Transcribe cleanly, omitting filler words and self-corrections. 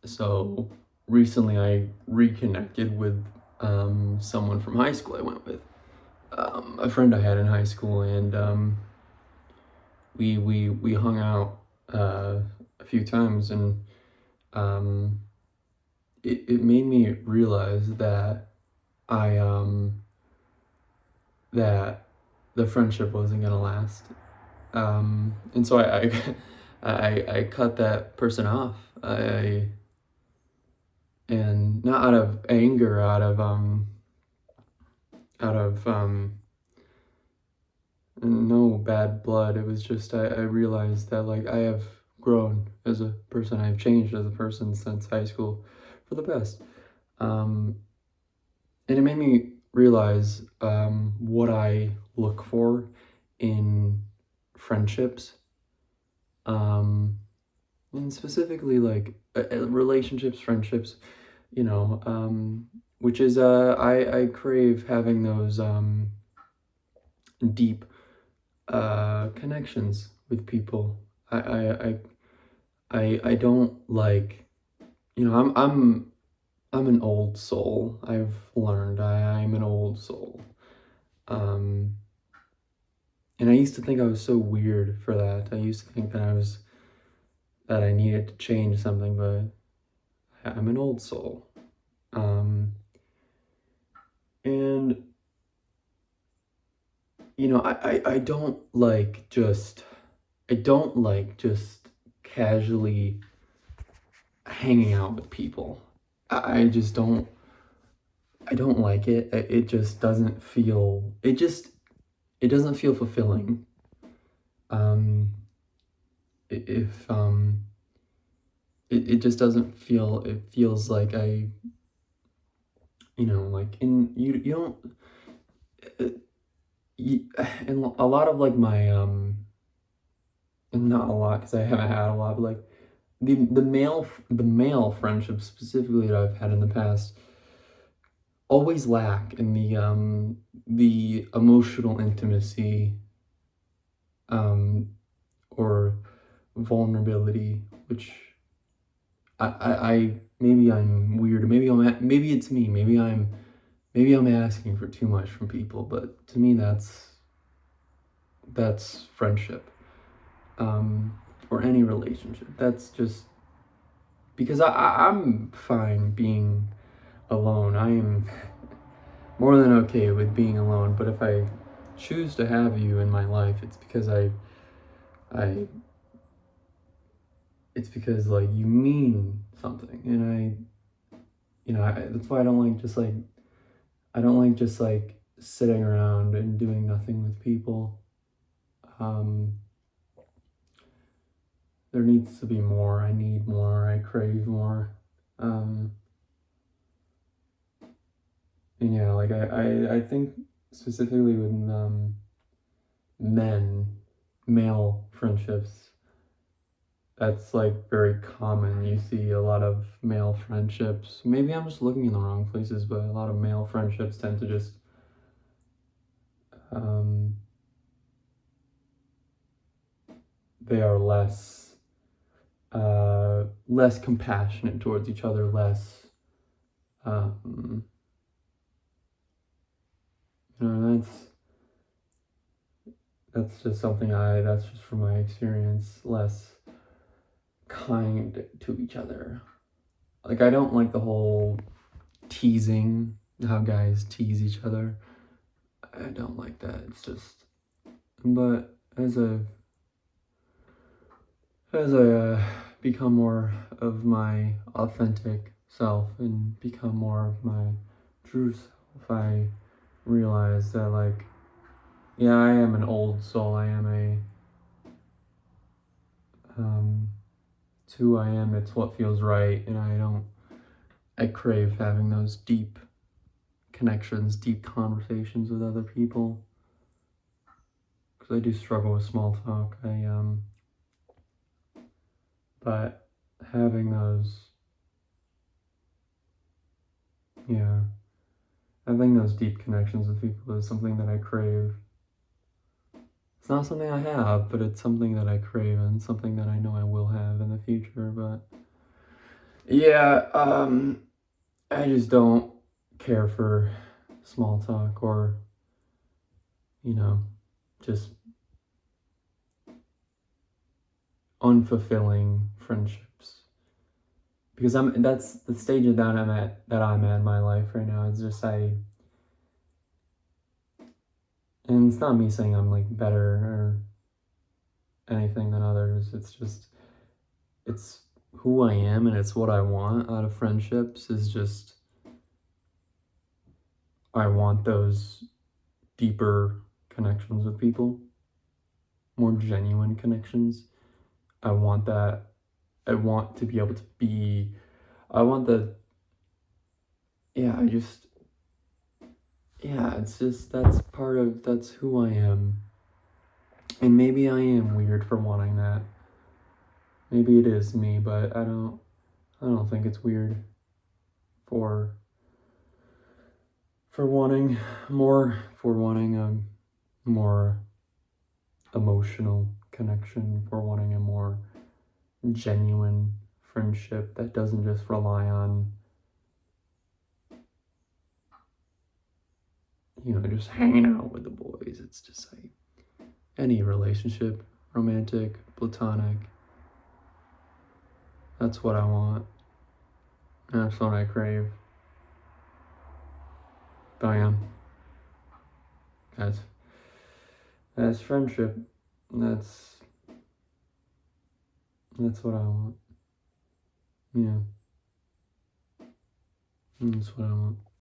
So recently I reconnected with someone from high school I went with. A friend I had in high school, and we hung out a few times, and um, it made me realize that I that the friendship wasn't gonna last. And so I cut that person off. And not out of anger, out of no bad blood. It was just I realized that like I have grown as a person. I've changed as a person since high school for the best. Um, and it made me realize what I look for in friendships, um, and specifically like relationships, friendships. You know, which is I crave having those deep connections with people. I don't like, I'm an old soul. I've learned I'm an old soul. Um, and I used to think I was so weird for that. I used to think that I needed to change something, but I'm an old soul. And I don't like just casually hanging out with people. I just I don't like it. It just doesn't feel it doesn't feel fulfilling. Um if it just doesn't feel, it feels like like in you don't uh, you, and a lot of like my not a lot because I haven't had a lot, but like the male friendships specifically that I've had in the past always lack in the emotional intimacy, um or vulnerability, which I maybe I'm weird, maybe maybe it's me, maybe I'm asking for too much from people, but to me that's friendship, or any relationship. That's just because I'm fine being alone. I am more than okay with being alone, but if I choose to have you in my life, it's because I it's because like you mean something, and that's why I don't like just like sitting around and doing nothing with people. Um, there needs to be more. I need more. I crave more. Um, and yeah, like I think specifically with men, male friendships, that's like very common. You see a lot of male friendships. Maybe I'm just looking in the wrong places, but a lot of male friendships tend to just um, they are less compassionate towards each other, less um, that's just something that's just from my experience, less kind to each other. Like I don't like the whole teasing, how guys tease each other. I don't like that. It's just, but as I become more of my authentic self and become more of my true self, I realize that like, yeah, I am an old soul. I am it's who I am. It's what feels right, and I crave having those deep connections, deep conversations with other people, because I do struggle with small talk. But having those, yeah, having those deep connections with people is something that I crave. It's not something I have, but it's something that I crave and something that I know I will have in the future. But Yeah, I just don't care for small talk or, you know, just unfulfilling friendships. Because that's the stage that I'm at in my life right now. It's just and it's not me saying I'm like better or anything than others. It's just it's who I am and it's what I want out of friendships is just I want those deeper connections with people, more genuine connections. I want that. I want to be able to be. I want the. Yeah, I just. Yeah, it's just that's who I am. And maybe I am weird for wanting that. Maybe it is me, but I don't think it's weird for wanting wanting a more emotional connection, for wanting a more genuine friendship that doesn't just rely on, just hanging out with the boys. It's just like any relationship, romantic, platonic. That's what I want. That's what I crave. Bam. That's that's friendship. That's that's what I want. Yeah. That's what I want.